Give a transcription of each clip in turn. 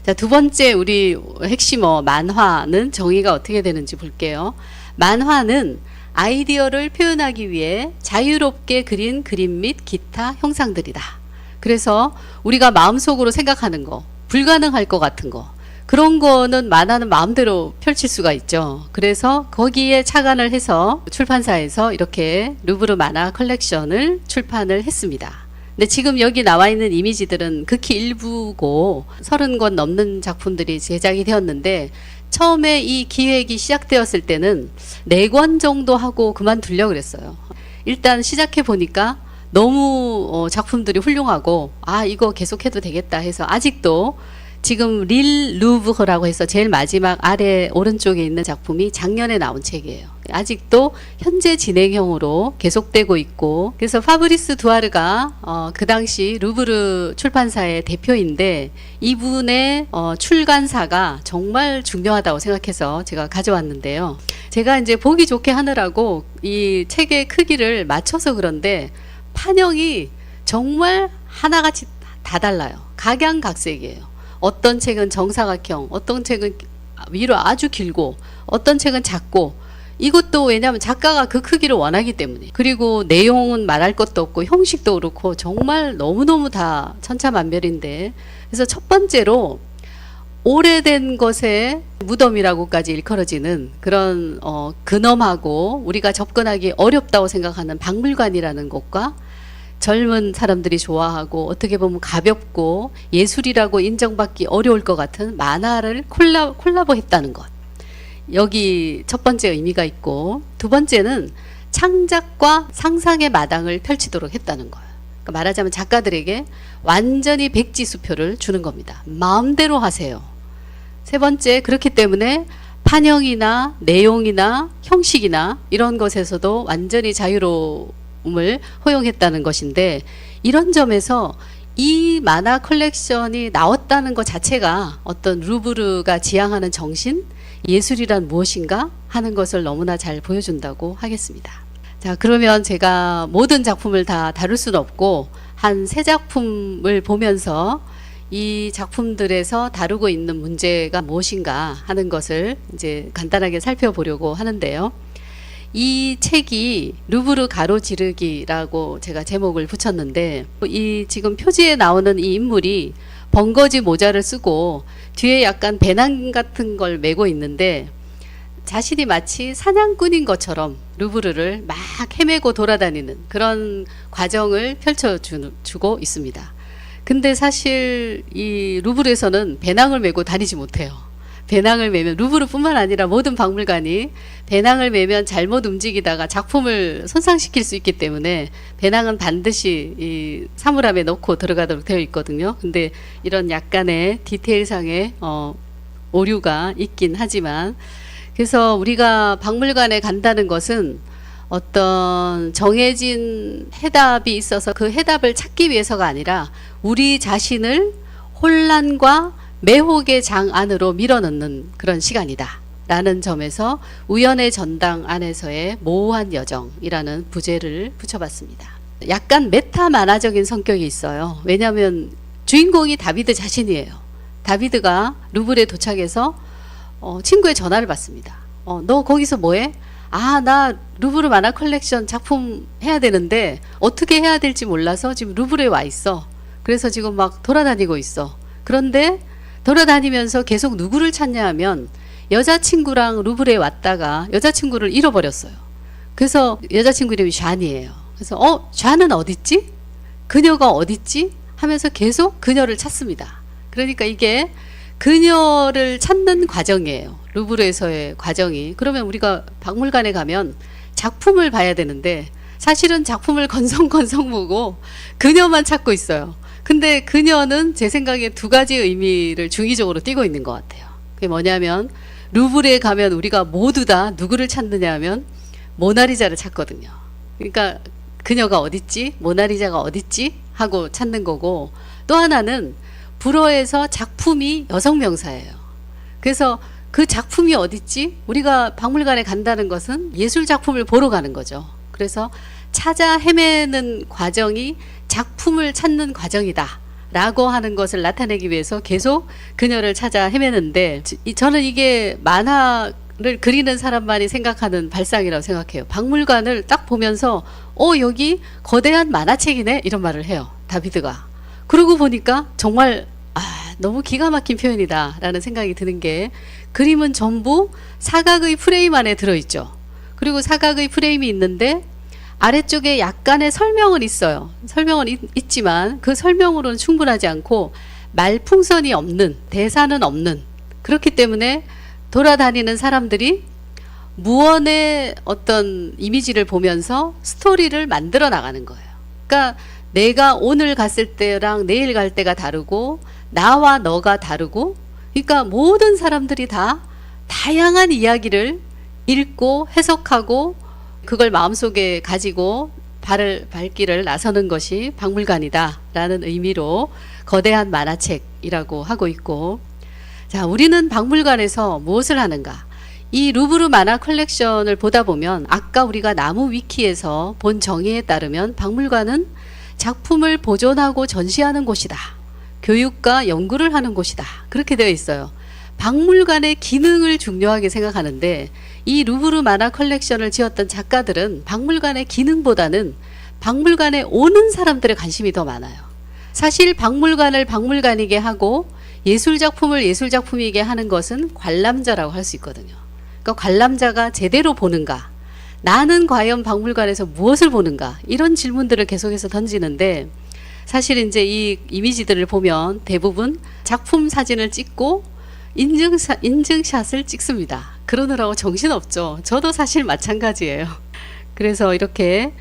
자, 두 번째 우리 핵심어 만화는 정의가 어떻게 되는지 볼게요. 만화는 아이디어를 표현하기 위해 자유롭게 그린 그림 및 기타 형상들이다. 그래서 우리가 마음속으로 생각하는 거, 불가능할 것 같은 거, 그런 거는 만화는 마음대로 펼칠 수가 있죠. 그래서 거기에 착안을 해서 출판사에서 이렇게 루브르 만화 컬렉션을 출판을 했습니다. 근데 지금 여기 나와 있는 이미지들은 극히 일부고 30권 넘는 작품들이 제작이 되었는데, 처음에 이 기획이 시작되었을 때는 4권 정도 하고 그만두려고 그랬어요. 일단 시작해 보니까 너무 작품들이 훌륭하고, 아 이거 계속해도 되겠다 해서 아직도 지금 릴 루브르라고 해서 제일 마지막 아래 오른쪽에 있는 작품이 작년에 나온 책이에요. 아직도 현재 진행형으로 계속되고 있고, 그래서 파브리스 두아르가 그 당시 루브르 출판사의 대표인데, 이분의 출간사가 정말 중요하다고 생각해서 제가 가져왔는데요. 제가 이제 보기 좋게 하느라고 이 책의 크기를 맞춰서 그런데 판형이 정말 하나같이 다 달라요. 각양각색이에요. 어떤 책은 정사각형, 어떤 책은 위로 아주 길고, 어떤 책은 작고, 이것도 왜냐하면 작가가 그 크기를 원하기 때문에. 그리고 내용은 말할 것도 없고 형식도 그렇고 정말 너무너무 다 천차만별인데, 그래서 첫 번째로 오래된 것의 무덤이라고까지 일컬어지는 그런 근엄하고 우리가 접근하기 어렵다고 생각하는 박물관이라는 곳과, 젊은 사람들이 좋아하고 어떻게 보면 가볍고 예술이라고 인정받기 어려울 것 같은 만화를 콜라보했다는 것, 여기 첫 번째 의미가 있고, 두 번째는 창작과 상상의 마당을 펼치도록 했다는 거예요. 그러니까 말하자면 작가들에게 완전히 백지수표를 주는 겁니다. 마음대로 하세요. 세 번째, 그렇기 때문에 판형이나 내용이나 형식이나 이런 것에서도 완전히 자유로움을 허용했다는 것인데, 이런 점에서 이 만화 컬렉션이 나왔다는 것 자체가 어떤 루브르가 지향하는 정신, 예술이란 무엇인가 하는 것을 너무나 잘 보여준다고 하겠습니다. 자, 그러면 제가 모든 작품을 다 다룰 수는 없고 한 3작품을 보면서 이 작품들에서 다루고 있는 문제가 무엇인가 하는 것을 이제 간단하게 살펴보려고 하는데요. 이 책이 루브르 가로지르기라고 제가 제목을 붙였는데, 이 지금 표지에 나오는 이 인물이 벙거지 모자를 쓰고 뒤에 약간 배낭 같은 걸 메고 있는데, 자신이 마치 사냥꾼인 것처럼 루브르를 막 헤매고 돌아다니는 그런 과정을 펼쳐주고 있습니다. 근데 사실 이 루브르에서는 배낭을 메고 다니지 못해요. 배낭을 메면, 루브르뿐만 아니라 모든 박물관이 배낭을 메면 잘못 움직이다가 작품을 손상시킬 수 있기 때문에 배낭은 반드시 이 사물함에 넣고 들어가도록 되어 있거든요. 근데 이런 약간의 디테일상의 오류가 있긴 하지만, 그래서 우리가 박물관에 간다는 것은 어떤 정해진 해답이 있어서 그 해답을 찾기 위해서가 아니라 우리 자신을 혼란과 매혹의 장 안으로 밀어넣는 그런 시간이다 라는 점에서 우연의 전당 안에서의 모호한 여정이라는 부제를 붙여봤습니다. 약간 메타 만화적인 성격이 있어요. 왜냐하면 주인공이 다비드 자신이에요. 다비드가 루브르에 도착해서 친구의 전화를 받습니다. 너 거기서 뭐해? 아, 나 루브르 만화 컬렉션 작품 해야 되는데 어떻게 해야 될지 몰라서 지금 루브르에 와 있어. 그래서 지금 막 돌아다니고 있어. 그런데 돌아다니면서 계속 누구를 찾냐 하면 여자친구랑 루브르에 왔다가 여자친구를 잃어버렸어요. 그래서 여자친구 이름이 ዣ니에요. 그래서 ዣ는 어딨지? 그녀가 어딨지? 하면서 계속 그녀를 찾습니다. 그러니까 이게 그녀를 찾는 과정이에요. 루브르에서의 과정이. 그러면 우리가 박물관에 가면 작품을 봐야 되는데 사실은 작품을 건성건성 보고 그녀만 찾고 있어요. 근데 그녀는 제 생각에 2가지 의미를 중의적으로 띠고 있는 것 같아요. 그게 뭐냐면, 루브르에 가면 우리가 모두 다 누구를 찾느냐 하면 모나리자를 찾거든요. 그러니까 그녀가 어딨지? 모나리자가 어딨지? 하고 찾는 거고, 또 하나는 불어에서 작품이 여성 명사예요. 그래서 그 작품이 어딨지? 우리가 박물관에 간다는 것은 예술 작품을 보러 가는 거죠. 그래서 찾아 헤매는 과정이 작품을 찾는 과정이다 라고 하는 것을 나타내기 위해서 계속 그녀를 찾아 헤매는데, 저는 이게 만화를 그리는 사람만이 생각하는 발상이라고 생각해요. 박물관을 딱 보면서 여기 거대한 만화책이네 이런 말을 해요, 다비드가. 그러고 보니까 정말 너무 기가 막힌 표현이다 라는 생각이 드는 게, 그림은 전부 사각의 프레임 안에 들어있죠. 그리고 사각의 프레임이 있는데 아래쪽에 약간의 설명은 있어요. 설명은 있지만 그 설명으로는 충분하지 않고 말풍선이 없는, 대사는 없는, 그렇기 때문에 돌아다니는 사람들이 무언의 어떤 이미지를 보면서 스토리를 만들어 나가는 거예요. 그러니까 내가 오늘 갔을 때랑 내일 갈 때가 다르고, 나와 너가 다르고, 그러니까 모든 사람들이 다 다양한 이야기를 읽고 해석하고 그걸 마음속에 가지고 발길을 나서는 것이 박물관이다 라는 의미로 거대한 만화책이라고 하고 있고, 자, 우리는 박물관에서 무엇을 하는가? 이 루브르 만화 컬렉션을 보다 보면 아까 우리가 나무 위키에서 본 정의에 따르면 박물관은 작품을 보존하고 전시하는 곳이다, 교육과 연구를 하는 곳이다, 그렇게 되어 있어요. 박물관의 기능을 중요하게 생각하는데, 이 루브르 만화 컬렉션을 지었던 작가들은 박물관의 기능보다는 박물관에 오는 사람들의 관심이 더 많아요. 사실 박물관을 박물관이게 하고 예술작품을 예술작품이게 하는 것은 관람자라고 할 수 있거든요. 그러니까 관람자가 제대로 보는가, 나는 과연 박물관에서 무엇을 보는가, 이런 질문들을 계속해서 던지는데, 사실 이제 이 이미지들을 보면 대부분 작품 사진을 찍고 인증샷을 찍습니다. 그러느라고 정신없죠. 저도 사실 마찬가지예요. 그래서 이렇게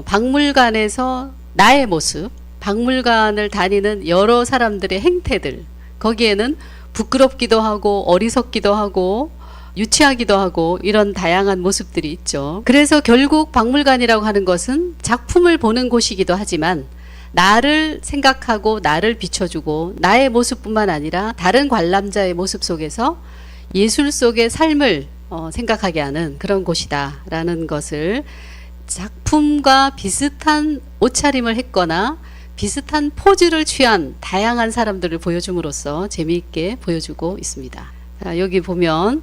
박물관에서 나의 모습, 박물관을 다니는 여러 사람들의 행태들, 거기에는 부끄럽기도 하고 어리석기도 하고 유치하기도 하고 이런 다양한 모습들이 있죠. 그래서 결국 박물관이라고 하는 것은 작품을 보는 곳이기도 하지만 나를 생각하고 나를 비춰주고 나의 모습뿐만 아니라 다른 관람자의 모습 속에서 예술 속의 삶을 생각하게 하는 그런 곳이다 라는 것을, 작품과 비슷한 옷차림을 했거나 비슷한 포즈를 취한 다양한 사람들을 보여줌으로써 재미있게 보여주고 있습니다. 자, 여기 보면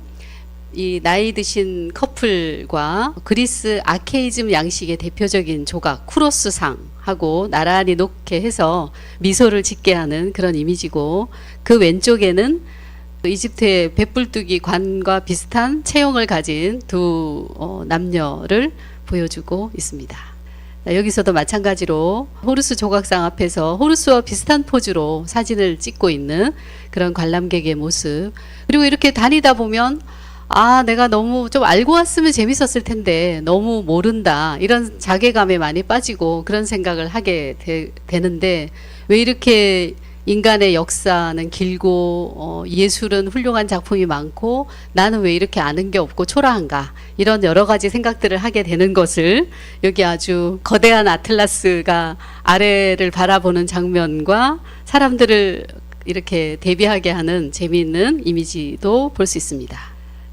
이 나이 드신 커플과 그리스 아케이즘 양식의 대표적인 조각 쿠로스상하고 나란히 놓게 해서 미소를 짓게 하는 그런 이미지고, 그 왼쪽에는 이집트의 배불뚝이 관과 비슷한 체형을 가진 두 남녀를 보여주고 있습니다. 여기서도 마찬가지로 호루스 조각상 앞에서 호루스와 비슷한 포즈로 사진을 찍고 있는 그런 관람객의 모습, 그리고 이렇게 다니다 보면 내가 너무 좀 알고 왔으면 재밌었을 텐데 너무 모른다, 이런 자괴감에 많이 빠지고 그런 생각을 하게 되는데, 왜 이렇게 인간의 역사는 길고 예술은 훌륭한 작품이 많고 나는 왜 이렇게 아는 게 없고 초라한가, 이런 여러 가지 생각들을 하게 되는 것을 여기 아주 거대한 아틀라스가 아래를 바라보는 장면과 사람들을 이렇게 대비하게 하는 재미있는 이미지도 볼 수 있습니다.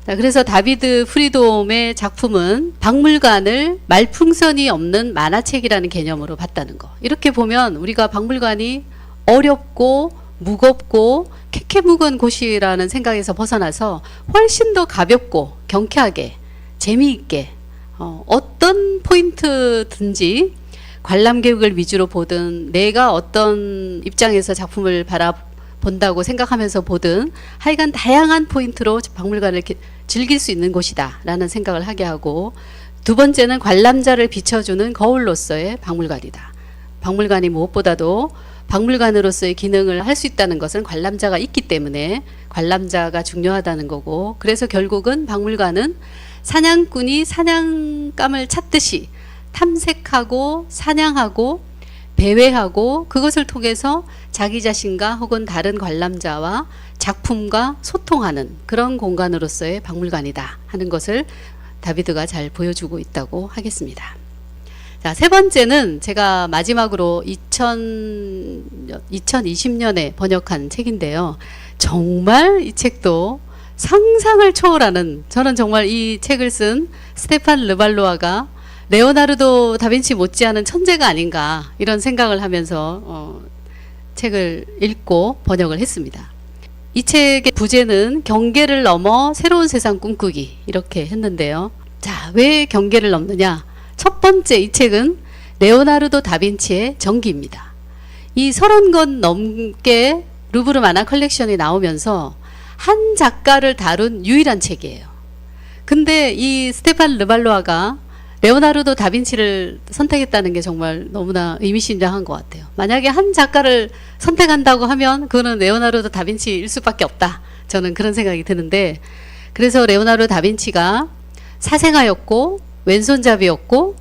그래서 다비드 프리돔의 작품은 박물관을 말풍선이 없는 만화책이라는 개념으로 봤다는 거. 이렇게 보면 우리가 박물관이 어렵고 무겁고 캐캐묵은 곳이라는 생각에서 벗어나서 훨씬 더 가볍고 경쾌하게 재미있게 어떤 포인트든지 관람객을 위주로 보든 내가 어떤 입장에서 작품을 바라본다고 생각하면서 보든 하여간 다양한 포인트로 박물관을 즐길 수 있는 곳이다 라는 생각을 하게 하고, 두 번째는 관람자를 비춰주는 거울로서의 박물관이다. 박물관이 무엇보다도 박물관으로서의 기능을 할 수 있다는 것은 관람자가 있기 때문에 관람자가 중요하다는 거고, 그래서 결국은 박물관은 사냥꾼이 사냥감을 찾듯이 탐색하고 사냥하고 배회하고 그것을 통해서 자기 자신과 혹은 다른 관람자와 작품과 소통하는 그런 공간으로서의 박물관이다 하는 것을 다비드가 잘 보여주고 있다고 하겠습니다. 자, 세 번째는 제가 마지막으로 2020년에 번역한 책인데요. 정말 이 책도 상상을 초월하는, 저는 정말 이 책을 쓴 스테판 르발로아가 레오나르도 다빈치 못지않은 천재가 아닌가 이런 생각을 하면서 책을 읽고 번역을 했습니다. 이 책의 부제는 경계를 넘어 새로운 세상 꿈꾸기 이렇게 했는데요. 자, 왜 경계를 넘느냐? 첫 번째, 이 책은 레오나르도 다빈치의 전기입니다. 이 30권 넘게 루브르 만화 컬렉션이 나오면서 한 작가를 다룬 유일한 책이에요. 근데 이 스테판 르발로아가 레오나르도 다빈치를 선택했다는 게 정말 너무나 의미심장한 것 같아요. 만약에 한 작가를 선택한다고 하면 그거는 레오나르도 다빈치일 수밖에 없다. 저는 그런 생각이 드는데, 그래서 레오나르도 다빈치가 사생아였고 왼손잡이였고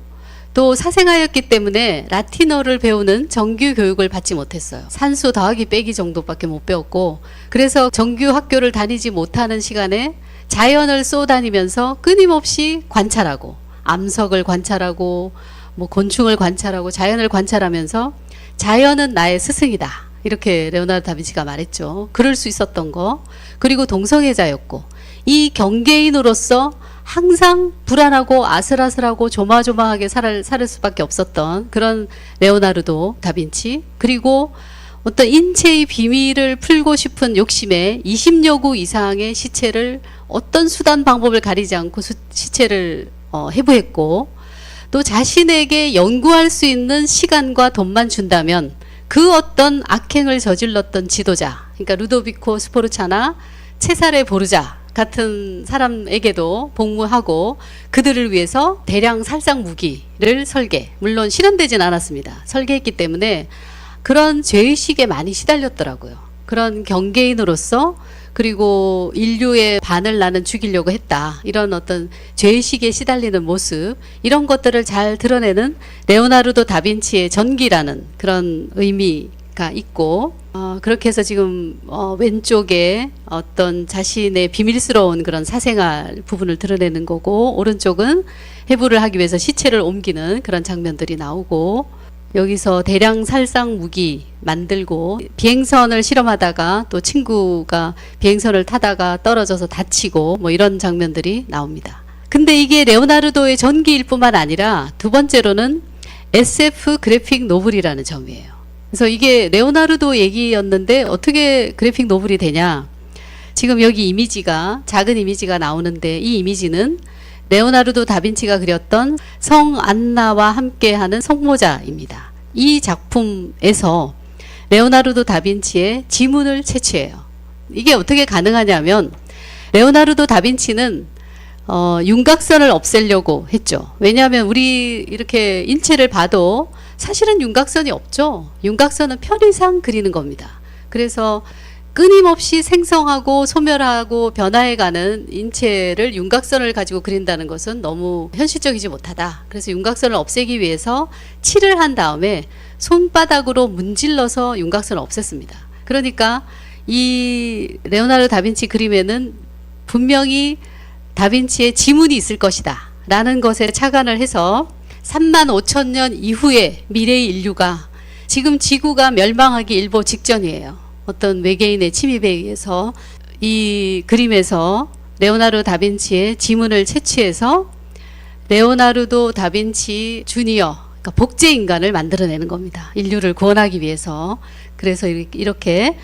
또 사생아였기 때문에 라틴어를 배우는 정규 교육을 받지 못했어요. 산수 더하기 빼기 정도밖에 못 배웠고, 그래서 정규 학교를 다니지 못하는 시간에 자연을 쏘다니면서 끊임없이 관찰하고 암석을 관찰하고 뭐 곤충을 관찰하고 자연을 관찰하면서 자연은 나의 스승이다, 이렇게 레오나르도 다빈치가 말했죠. 그럴 수 있었던 거. 그리고 동성애자였고 이 경계인으로서 항상 불안하고 아슬아슬하고 조마조마하게 살 수밖에 없었던 그런 레오나르도 다빈치. 그리고 어떤 인체의 비밀을 풀고 싶은 욕심에 20여 구 이상의 시체를 어떤 수단 방법을 가리지 않고 시체를 해부했고, 또 자신에게 연구할 수 있는 시간과 돈만 준다면 그 어떤 악행을 저질렀던 지도자, 그러니까 루도비코 스포르차나 체사레 보르자 같은 사람에게도 복무하고 그들을 위해서 대량 살상 무기를 물론 실현되진 않았습니다. 설계했기 때문에 그런 죄의식에 많이 시달렸더라고요. 그런 경계인으로서, 그리고 인류의 반을 나는 죽이려고 했다, 이런 어떤 죄의식에 시달리는 모습, 이런 것들을 잘 드러내는 레오나르도 다빈치의 전기라는 그런 의미가 있고, 그렇게 해서 지금 왼쪽에 어떤 자신의 비밀스러운 그런 사생활 부분을 드러내는 거고, 오른쪽은 해부를 하기 위해서 시체를 옮기는 그런 장면들이 나오고, 여기서 대량 살상 무기 만들고 비행선을 실험하다가 또 친구가 비행선을 타다가 떨어져서 다치고 뭐 이런 장면들이 나옵니다. 근데 이게 레오나르도의 전기일 뿐만 아니라 두 번째로는 SF 그래픽 노블이라는 점이에요. 그래서 이게 레오나르도 얘기였는데 어떻게 그래픽 노블이 되냐? 지금 여기 이미지가, 작은 이미지가 나오는데, 이 이미지는 레오나르도 다빈치가 그렸던 성 안나와 함께하는 성모자입니다. 이 작품에서 레오나르도 다빈치의 지문을 채취해요. 이게 어떻게 가능하냐면, 레오나르도 다빈치는 윤곽선을 없애려고 했죠. 왜냐하면 우리 이렇게 인체를 봐도 사실은 윤곽선이 없죠. 윤곽선은 편의상 그리는 겁니다. 그래서 끊임없이 생성하고 소멸하고 변화해가는 인체를 윤곽선을 가지고 그린다는 것은 너무 현실적이지 못하다. 그래서 윤곽선을 없애기 위해서 칠을 한 다음에 손바닥으로 문질러서 윤곽선을 없앴습니다. 그러니까 이 레오나르도 다빈치 그림에는 분명히 다빈치의 지문이 있을 것이다 라는 것에 착안을 해서 35,000년 이후의 미래의 인류가, 지금 지구가 멸망하기 일보 직전이에요. 어떤 외계인의 침입에 의해서 이 그림에서 레오나르도 다빈치의 지문을 채취해서 레오나르도 다빈치 주니어, 그러니까 복제 인간을 만들어내는 겁니다. 인류를 구원하기 위해서. 그래서 이렇게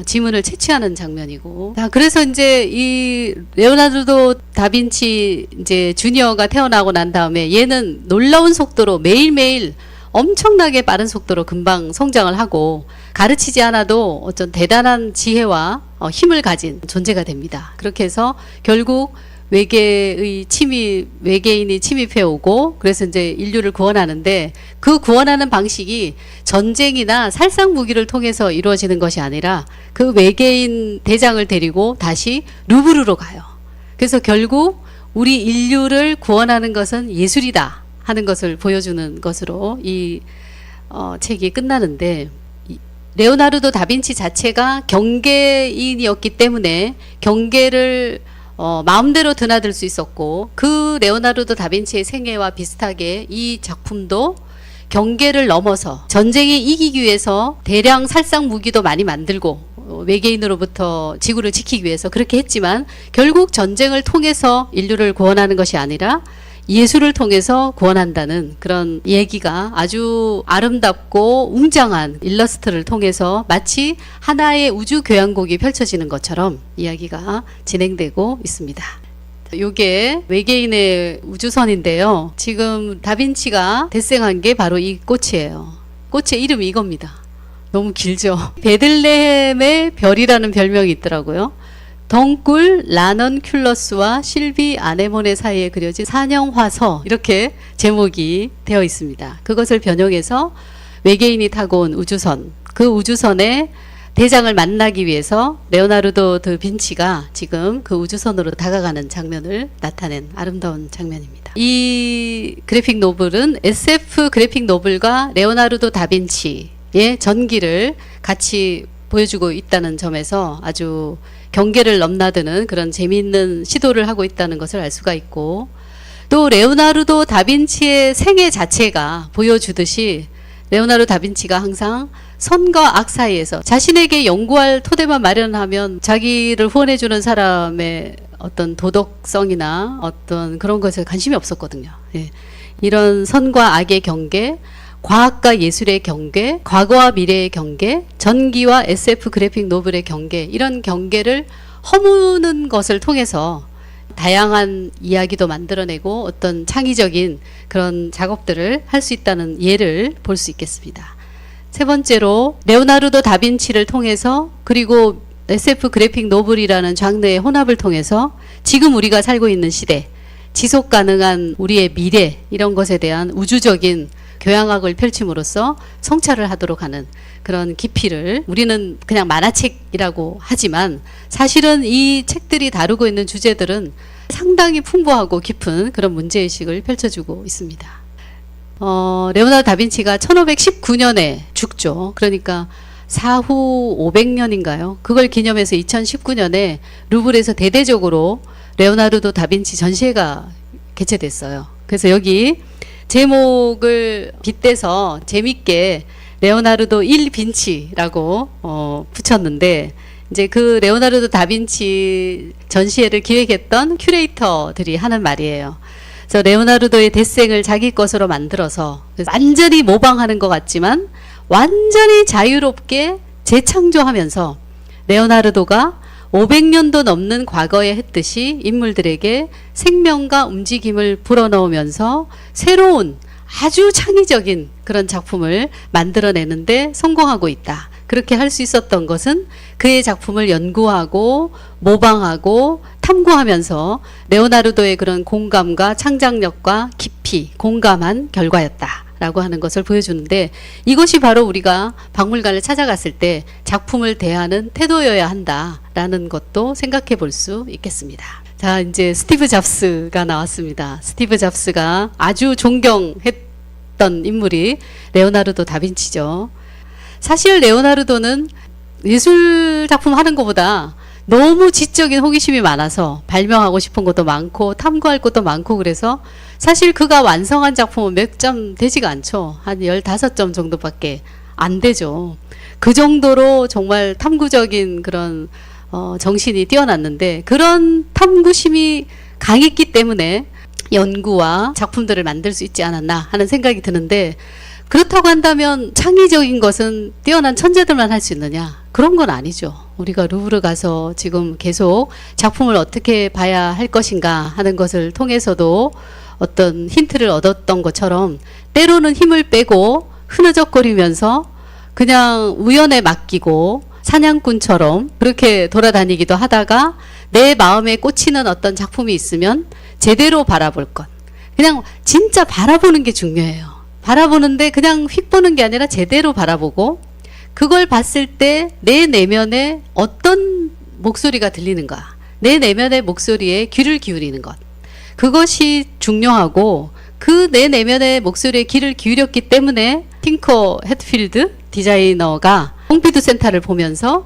지문을 채취하는 장면이고, 그래서 이제 이 레오나르도 다빈치 이제 주니어가 태어나고 난 다음에 얘는 놀라운 속도로 매일매일 엄청나게 빠른 속도로 금방 성장을 하고, 가르치지 않아도 어떤 대단한 지혜와 힘을 가진 존재가 됩니다. 그렇게 해서 결국 외계인이 침입해 오고, 그래서 이제 인류를 구원하는데, 그 구원하는 방식이 전쟁이나 살상 무기를 통해서 이루어지는 것이 아니라 그 외계인 대장을 데리고 다시 루브르로 가요. 그래서 결국 우리 인류를 구원하는 것은 예술이다 하는 것을 보여주는 것으로 이 책이 끝나는데, 레오나르도 다빈치 자체가 경계인이었기 때문에 경계를 마음대로 드나들 수 있었고, 그 레오나르도 다빈치의 생애와 비슷하게 이 작품도 경계를 넘어서 전쟁에 이기기 위해서 대량 살상 무기도 많이 만들고 외계인으로부터 지구를 지키기 위해서 그렇게 했지만, 결국 전쟁을 통해서 인류를 구원하는 것이 아니라 예술을 통해서 구원한다는 그런 얘기가 아주 아름답고 웅장한 일러스트를 통해서 마치 하나의 우주 교향곡이 펼쳐지는 것처럼 이야기가 진행되고 있습니다. 요게 외계인의 우주선인데요. 지금 다빈치가 데생한 게 바로 이 꽃이에요. 꽃의 이름이 이겁니다. 너무 길죠. 베들레헴의 별이라는 별명이 있더라고요. 덩굴 라넌큘러스와 실비 아네모네 사이에 그려진 산영화서, 이렇게 제목이 되어 있습니다. 그것을 변형해서 외계인이 타고 온 우주선, 그 우주선의 대장을 만나기 위해서 레오나르도 드빈치가 지금 그 우주선으로 다가가는 장면을 나타낸 아름다운 장면입니다. 이 그래픽 노블은 SF 그래픽 노블과 레오나르도 다빈치의 전기를 같이 보여주고 있다는 점에서 아주 경계를 넘나드는 그런 재미있는 시도를 하고 있다는 것을 알 수가 있고, 또 레오나르도 다빈치의 생애 자체가 보여주듯이 레오나르도 다빈치가 항상 선과 악 사이에서 자신에게 연구할 토대만 마련하면 자기를 후원해주는 사람의 어떤 도덕성이나 어떤 그런 것에 관심이 없었거든요. 예. 이런 선과 악의 경계, 과학과 예술의 경계, 과거와 미래의 경계, 전기와 SF 그래픽 노블의 경계, 이런 경계를 허무는 것을 통해서 다양한 이야기도 만들어내고 어떤 창의적인 그런 작업들을 할 수 있다는 예를 볼 수 있겠습니다. 세 번째로 레오나르도 다빈치를 통해서, 그리고 SF 그래픽 노블이라는 장르의 혼합을 통해서 지금 우리가 살고 있는 시대, 지속 가능한 우리의 미래, 이런 것에 대한 우주적인 교양학을 펼침으로써 성찰을 하도록 하는 그런 깊이를, 우리는 그냥 만화책이라고 하지만 사실은 이 책들이 다루고 있는 주제들은 상당히 풍부하고 깊은 그런 문제의식을 펼쳐주고 있습니다. 레오나르도 다빈치가 1519년에 죽죠. 그러니까 사후 500년인가요? 그걸 기념해서 2019년에 루브르에서 대대적으로 레오나르도 다빈치 전시회가 개최됐어요. 그래서 여기 제목을 빗대서 재밌게 레오나르도 1 빈치라고 붙였는데, 이제 그 레오나르도 다빈치 전시회를 기획했던 큐레이터들이 하는 말이에요. 그래서 레오나르도의 데생을 자기 것으로 만들어서 완전히 모방하는 것 같지만 완전히 자유롭게 재창조하면서 레오나르도가 500년도 넘는 과거에 했듯이 인물들에게 생명과 움직임을 불어넣으면서 새로운 아주 창의적인 그런 작품을 만들어내는데 성공하고 있다. 그렇게 할 수 있었던 것은 그의 작품을 연구하고 모방하고 탐구하면서 레오나르도의 그런 공감과 창작력과 깊이 공감한 결과였다 라고 하는 것을 보여주는데, 이것이 바로 우리가 박물관을 찾아갔을 때 작품을 대하는 태도여야 한다라는 것도 생각해 볼 수 있겠습니다. 자, 이제 스티브 잡스가 나왔습니다. 스티브 잡스가 아주 존경했던 인물이 레오나르도 다빈치죠. 사실 레오나르도는 예술 작품 하는 것보다 너무 지적인 호기심이 많아서 발명하고 싶은 것도 많고 탐구할 것도 많고, 그래서 사실 그가 완성한 작품은 몇 점 되지가 않죠. 한 15점 정도밖에 안 되죠. 그 정도로 정말 탐구적인 그런 정신이 뛰어났는데, 그런 탐구심이 강했기 때문에 연구와 작품들을 만들 수 있지 않았나 하는 생각이 드는데, 그렇다고 한다면 창의적인 것은 뛰어난 천재들만 할 수 있느냐? 그런 건 아니죠. 우리가 루브르 가서 지금 계속 작품을 어떻게 봐야 할 것인가 하는 것을 통해서도 어떤 힌트를 얻었던 것처럼, 때로는 힘을 빼고 흐느적거리면서 그냥 우연에 맡기고 사냥꾼처럼 그렇게 돌아다니기도 하다가 내 마음에 꽂히는 어떤 작품이 있으면 제대로 바라볼 것. 그냥 진짜 바라보는 게 중요해요. 바라보는데 그냥 휙 보는 게 아니라 제대로 바라보고, 그걸 봤을 때 내 내면에 어떤 목소리가 들리는가, 내 내면의 목소리에 귀를 기울이는 것, 그것이 중요하고, 그 내 내면의 목소리에 귀를 기울였기 때문에 팅커 헤드필드 디자이너가 퐁피두 센터를 보면서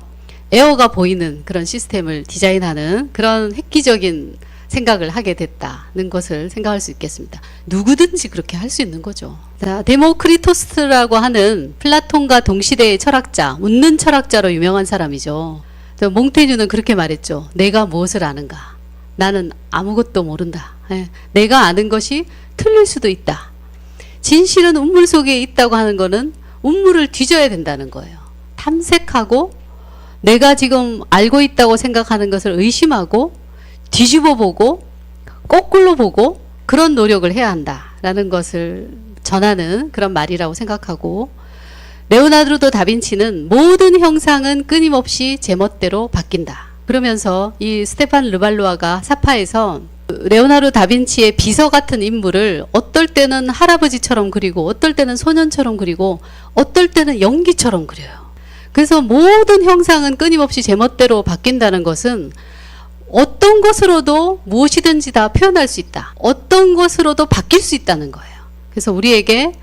에어가 보이는 그런 시스템을 디자인하는 그런 획기적인 생각을 하게 됐다는 것을 생각할 수 있겠습니다. 누구든지 그렇게 할 수 있는 거죠. 자, 데모크리토스라고 하는 플라톤과 동시대의 철학자, 웃는 철학자로 유명한 사람이죠. 몽테뉴는 그렇게 말했죠. 내가 무엇을 아는가? 나는 아무것도 모른다. 예, 내가 아는 것이 틀릴 수도 있다. 진실은 운물 속에 있다고 하는 거는 운물을 뒤져야 된다는 거예요. 탐색하고 내가 지금 알고 있다고 생각하는 것을 의심하고 뒤집어 보고 거꾸로 보고 그런 노력을 해야 한다라는 것을 전하는 그런 말이라고 생각하고, 레오나르도 다빈치는 모든 형상은 끊임없이 제멋대로 바뀐다. 그러면서 이 스테판 르발로아가 사파에서 레오나르도 다빈치의 비서 같은 인물을 어떨 때는 할아버지처럼 그리고 어떨 때는 소년처럼 그리고 어떨 때는 연기처럼 그려요. 그래서 모든 형상은 끊임없이 제멋대로 바뀐다는 것은 어떤 것으로도 무엇이든지 다 표현할 수 있다. 어떤 것으로도 바뀔 수 있다는 거예요. 그래서 우리에게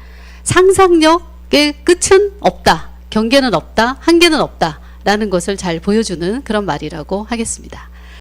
상상력의 끝은 없다. 경계는 없다. 한계는 없다. 라는 것을 잘 보여주는 그런 말이라고 하겠습니다.